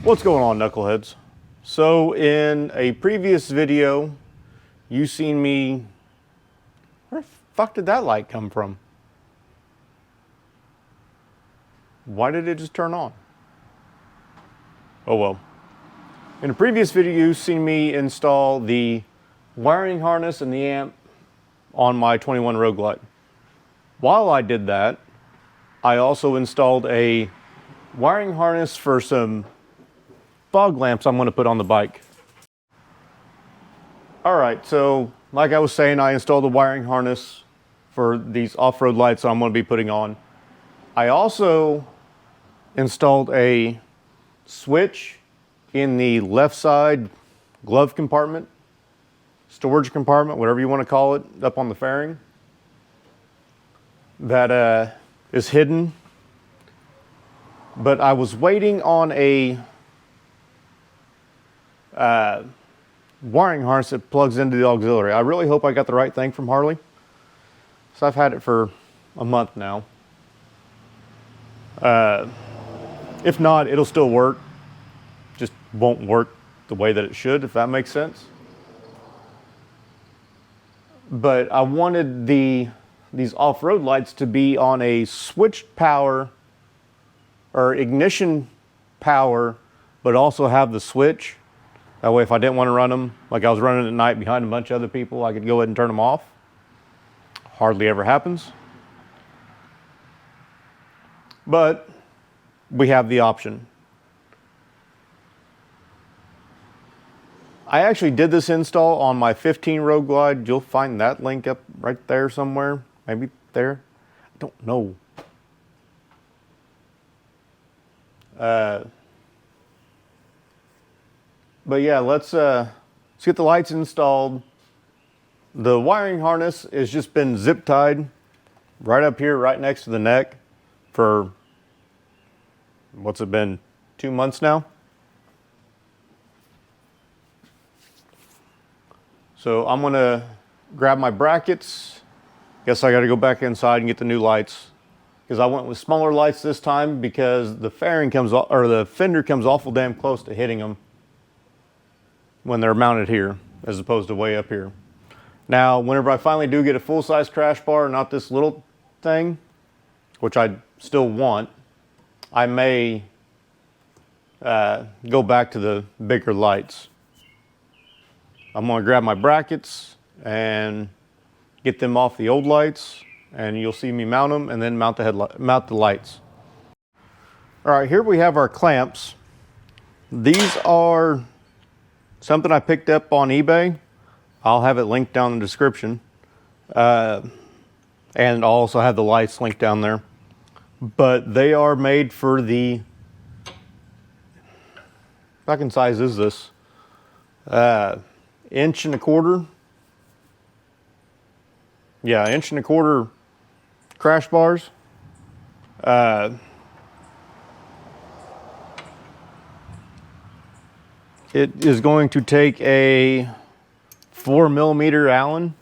What's going on, knuckleheads? So in a previous video, you seen me, where the fuck did that light come from? Why did it just turn on? Oh well. In a previous video, you seen me install the wiring harness and the amp on my 21 Road Glide. While I did that, I also installed a wiring harness for some fog lamps I'm going to put on the bike. Alright, so like I was saying, I installed a wiring harness for these off-road lights that I'm going to be putting on. I also installed a switch in the left side glove compartment, storage compartment, whatever you want to call it, up on the fairing. That is hidden. But I was waiting on a wiring harness that plugs into the auxiliary. I really hope I got the right thing from Harley. So I've had it for a month now. If not, it'll still work. Just won't work the way that it should, if that makes sense. But I wanted these off-road lights to be on a switched power or ignition power, but also have the switch. That way if I didn't want to run them, like I was running at night behind a bunch of other people, I could go ahead and turn them off. Hardly ever happens. But we have the option. I actually did this install on my 15 Road Glide. You'll find that link up right there somewhere. Maybe there. I don't know. But yeah, let's get the lights installed. The wiring harness has just been zip tied right up here, right next to the neck for, what's it been, 2 months now? So I'm gonna grab my brackets. Guess I gotta go back inside and get the new lights, because I went with smaller lights this time because the fairing comes, or the fender comes awful damn close to hitting them when they're mounted here, as opposed to way up here. Now, whenever I finally do get a full-size crash bar, not this little thing, which I still want, I may go back to the bigger lights. I'm gonna grab my brackets and get them off the old lights, and you'll see me mount them and then mount the lights. All right, here we have our clamps. These are something I picked up on eBay. I'll have it linked down in the description. And I'll also have the lights linked down there. But they are made for the, what fucking size is this? 1.25 inch. Yeah, 1.25 inch crash bars. It is going to take a 4mm Allen.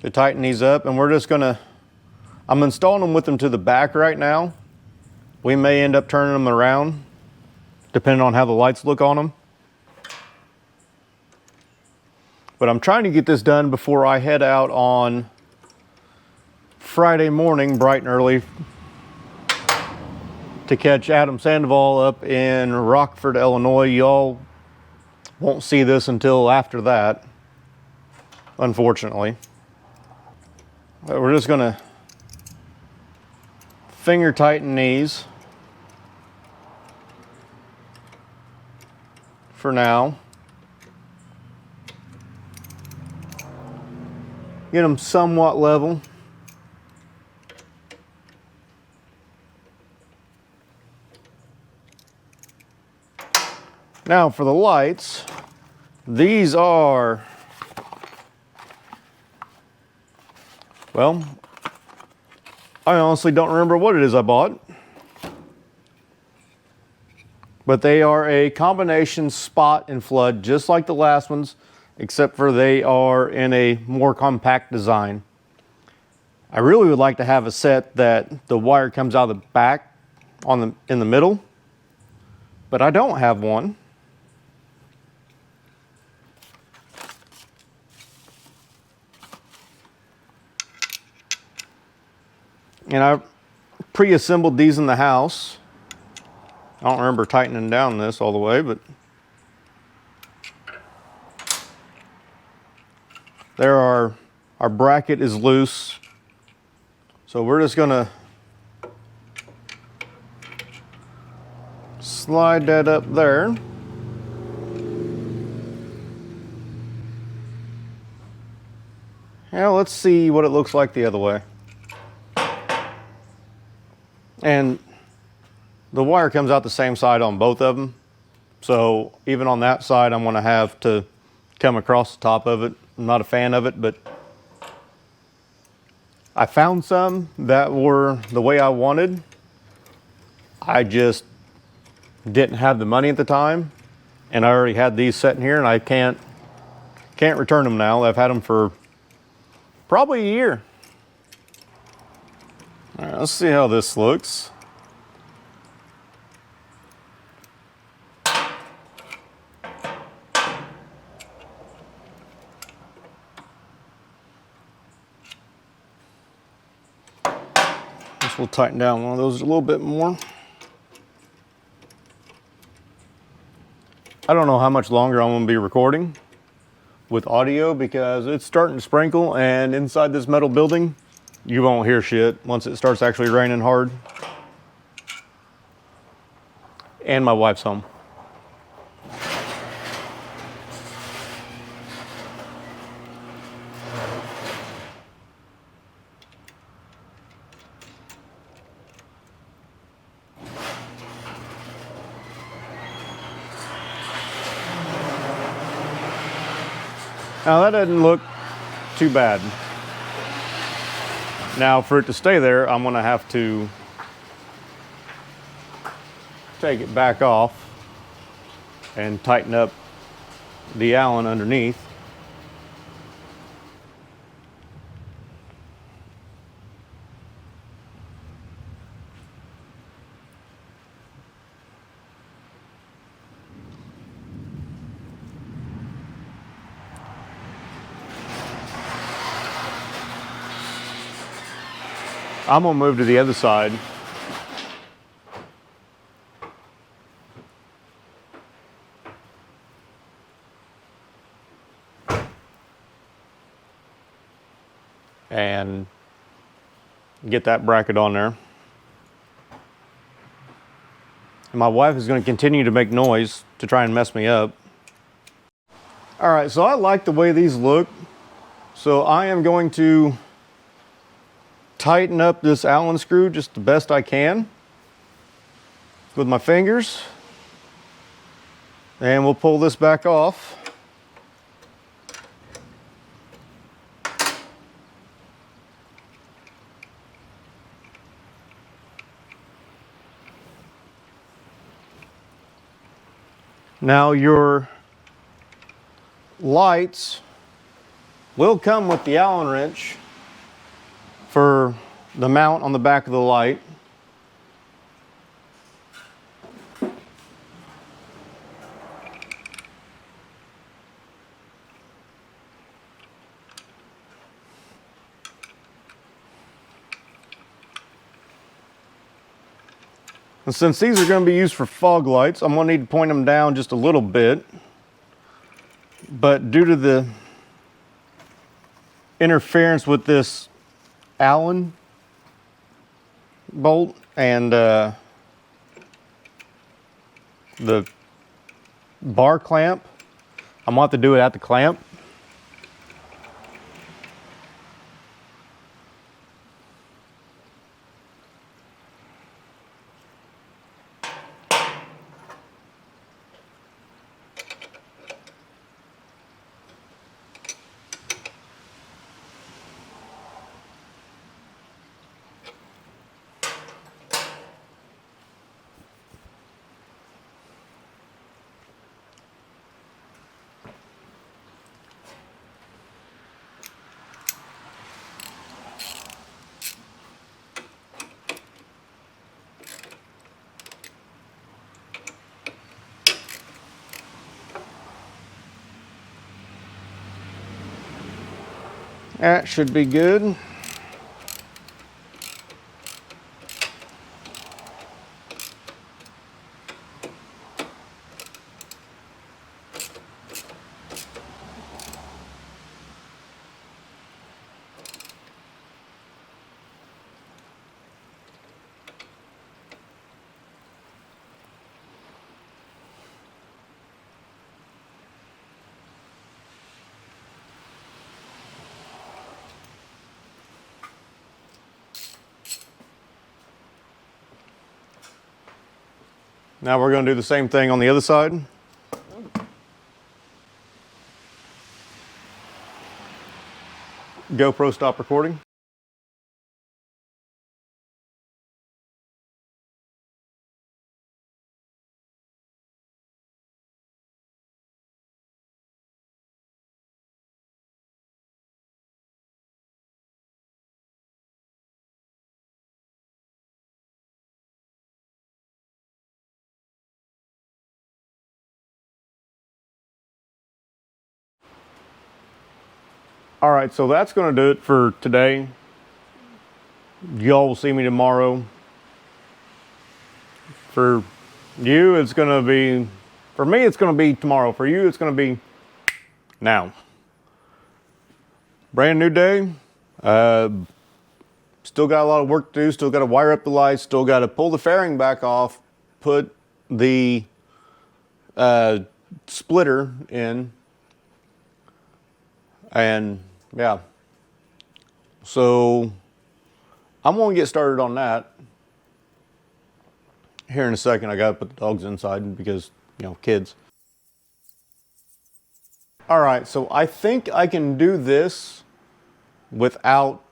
To tighten these up, and we're just gonna, I'm installing them with them to the back right now. We may end up turning them around, depending on how the lights look on them. But I'm trying to get this done before I head out on Friday morning, bright and early, to catch Adam Sandoval up in Rockford, Illinois. Y'all won't see this until after that, unfortunately. But we're just gonna finger tighten these for now. Get them somewhat level. Now for the lights, these are, well, I honestly don't remember what it is I bought. But they are a combination spot and flood, just like the last ones, except for they are in a more compact design. I really would like to have a set that the wire comes out of the back in the middle, but I don't have one. And I pre-assembled these in the house. I don't remember tightening down this all the way, but there our bracket is loose. So we're just gonna slide that up there. Now let's see what it looks like the other way. And the wire comes out the same side on both of them. So even on that side, I'm gonna have to come across the top of it. I'm not a fan of it, but I found some that were the way I wanted. I just didn't have the money at the time, and I already had these sitting here, and I can't return them now. I've had them for probably a year. All right, let's see how this looks. Guess we'll tighten down one of those a little bit more. I don't know how much longer I'm going to be recording with audio because it's starting to sprinkle, and inside this metal building you won't hear shit once it starts actually raining hard. And my wife's home. Now that doesn't look too bad. Now for it to stay there, I'm gonna have to take it back off and tighten up the Allen underneath. I'm gonna move to the other side. And get that bracket on there. And my wife is going to continue to make noise to try and mess me up. All right, so I like the way these look. So I am going to tighten up this Allen screw just the best I can with my fingers. And we'll pull this back off. Now your lights will come with the Allen wrench for the mount on the back of the light. And since these are going to be used for fog lights, I'm going to need to point them down just a little bit. But due to the interference with this Allen bolt and the bar clamp, I'm going to have to do it at the clamp. That should be good. Now we're going to do the same thing on the other side. GoPro, stop recording. All right, so that's going to do it for today. Y'all will see me tomorrow. For you, it's going to be, for me, it's going to be tomorrow. For you, it's going to be now. Brand new day. Still got a lot of work to do. Still got to wire up the lights. Still got to pull the fairing back off. Put the splitter in. And yeah. So I'm going to get started on that here in a second. I got to put the dogs inside because, you know, kids. All right, so I think I can do this without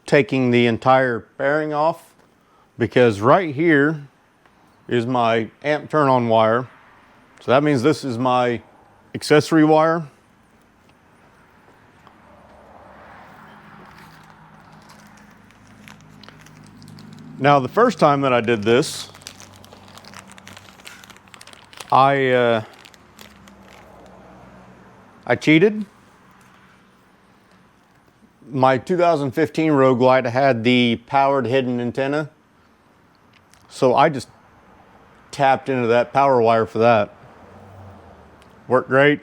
taking the entire bearing off, because right here is my amp turn on wire. So that means this is my accessory wire. Now, the first time that I did this, I cheated. My 2015 Rogue Light had the powered hidden antenna, so I just tapped into that power wire for that. Worked great.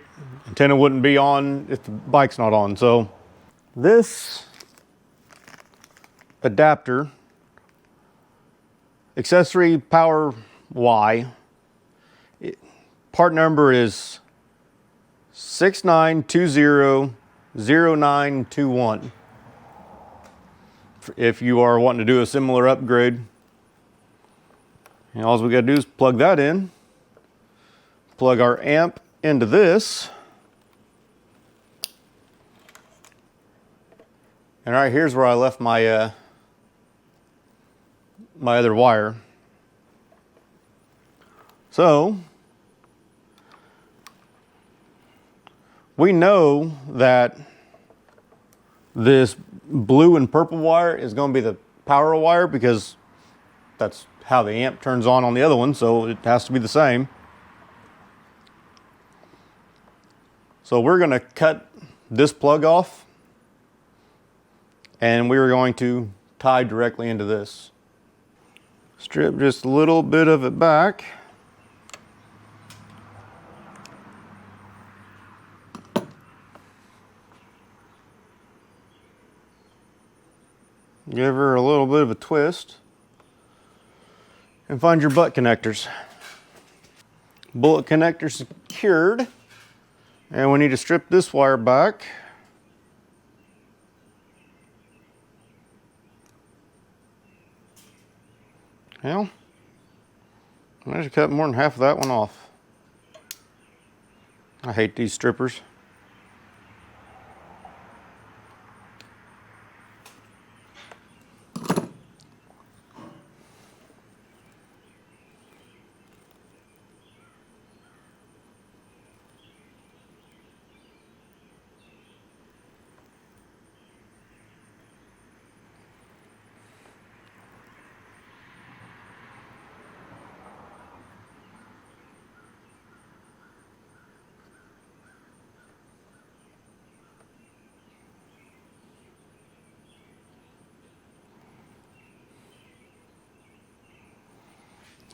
Antenna wouldn't be on if the bike's not on. So this adapter, accessory power Y, part number is 69200921. If you are wanting to do a similar upgrade, and all we got to do is plug that in, plug our amp into this, and right here's where I left my my other wire. So we know that this blue and purple wire is going to be the power wire, because that's how the amp turns on the other one, so it has to be the same. So we're going to cut this plug off, and we're going to tie directly into this. Strip just a little bit of it back. Give her a little bit of a twist. And find your butt connectors. Bullet connector secured. And we need to strip this wire back. Well, I managed to cut more than half of that one off. I hate these strippers.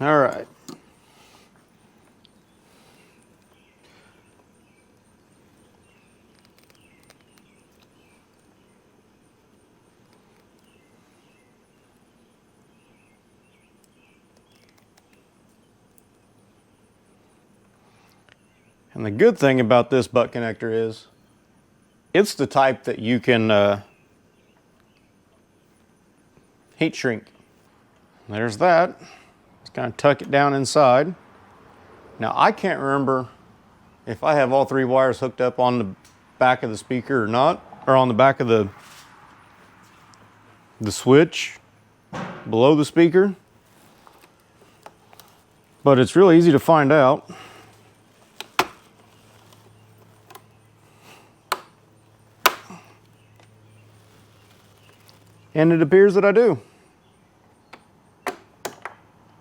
All right. And the good thing about this butt connector is it's the type that you can heat shrink. There's that. Just kind of tuck it down inside. Now I can't remember if I have all 3 wires hooked up on the back of the speaker or not, or on the back of the switch below the speaker. But it's really easy to find out. And it appears that I do.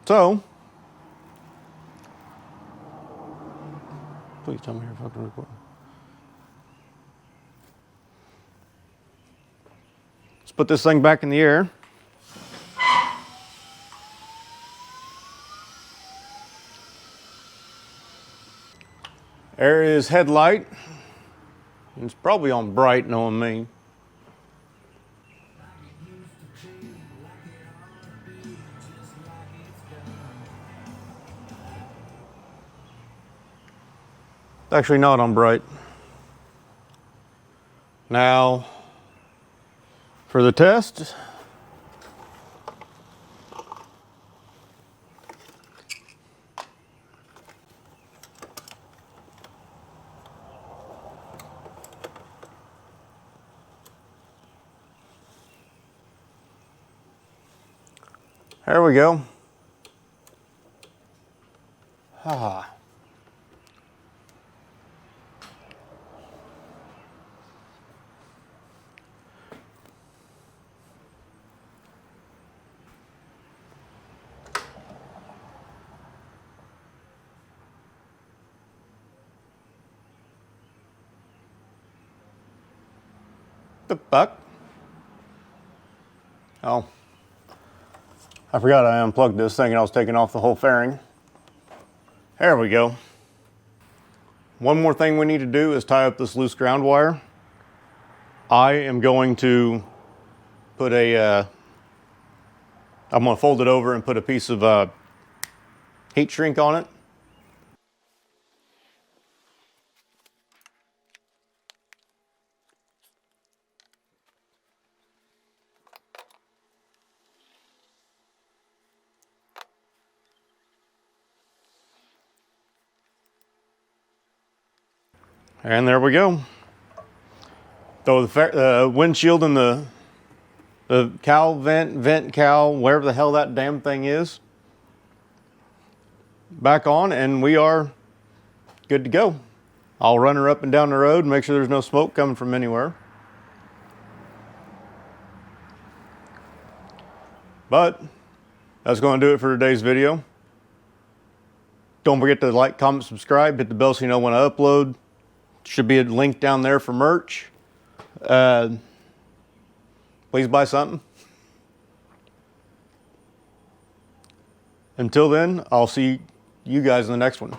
So, please tell me you're fucking recording. Let's put this thing back in the air. There is headlight. It's probably on bright, knowing me. It's actually not on bright. Now, for the test, there we go. Ah. The fuck? Oh. I forgot I unplugged this thing and I was taking off the whole fairing. There we go. One more thing we need to do is tie up this loose ground wire. I am going to put I'm going to fold it over and put a piece of heat shrink on it. And there we go. Throw the windshield and the cowl vent cowl, wherever the hell that damn thing is, back on, and we are good to go. I'll run her up and down the road and make sure there's no smoke coming from anywhere. But that's going to do it for today's video. Don't forget to like, comment, subscribe, hit the bell so you know when I upload. Should be a link down there for merch. Please buy something. Until then, I'll see you guys in the next one.